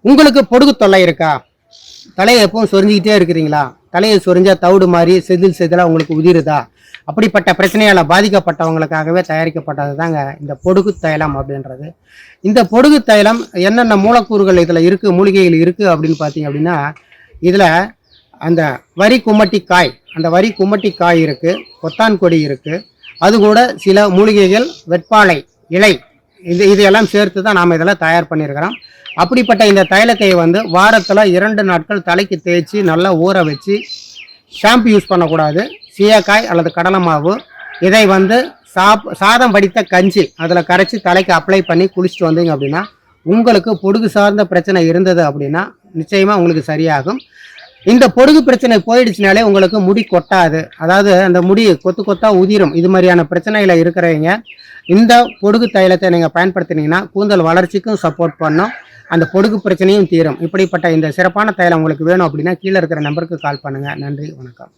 உங்களுக்கு பொடுகு தொல்லை இருக்கா? தலையை எப்பவும் சொரிஞ்சிக்கிட்டே இருக்கிறீங்களா? தலையை சொரிஞ்சா தவிடு மாதிரி செதிலா உங்களுக்கு உதிருதா? அப்படிப்பட்ட பிரச்சனையால பாதிக்கப்பட்டவங்களுக்காகவே தயாரிக்கப்பட்டது தாங்க இந்த பொடுகு தைலம் அப்படின்றது. இந்த பொடுகு தைலம் என்னென்ன மூலக்கூறுகள் இதுல இருக்கு, மூலிகைகள் இருக்கு அப்படின்னு பார்த்தீங்க அப்படின்னா, இதுல அந்த வரி கும்மட்டி காய், அந்த வரி கும்மட்டி காய் இருக்கு, கொத்தான் கொடி இருக்கு, அது கூட சில மூலிகைகள், வெட்பாலை இலை, இதையெல்லாம் சேர்த்து தான் நாம் இதெல்லாம் தயார் பண்ணியிருக்கிறோம். அப்படிப்பட்ட இந்த தைலத்தை வாரத்தில் 2 நாட்கள் தலைக்கு தேய்ச்சி நல்லா ஊற வச்சு, ஷாம்பு யூஸ் பண்ணக்கூடாது, சீயக்காய் அல்லது கடலை மாவு, இதை சாதம் வடித்த கஞ்சி அதில் கரைச்சி தலைக்கு அப்ளை பண்ணி குளிச்சுட்டு வந்தீங்க அப்படின்னா, உங்களுக்கு பொடுகு சார்ந்த பிரச்சனை இருந்தது அப்படின்னா நிச்சயமாக உங்களுக்கு சரியாகும். இந்த பொடுகு பிரச்சனை போயிடுச்சுனாலே உங்களுக்கு முடி கொட்டாது, அதாவது அந்த முடி கொத்து கொத்தா உதிரும். இது மாதிரியான பிரச்சனையில் இருக்கிறவங்க இந்த பொடுகு தைலத்தை நீங்கள் பயன்படுத்தினீங்கன்னா கூந்தல் வளர்ச்சிக்கும் சப்போர்ட் பண்ணும், அந்த பொடுகு பிரச்சனையும் தீரும். இப்படிப்பட்ட இந்த சிறப்பான தைலம் உங்களுக்கு வேணும் அப்படின்னா கீழே இருக்கிற நம்பருக்கு கால் பண்ணுங்கள். நன்றி, வணக்கம்.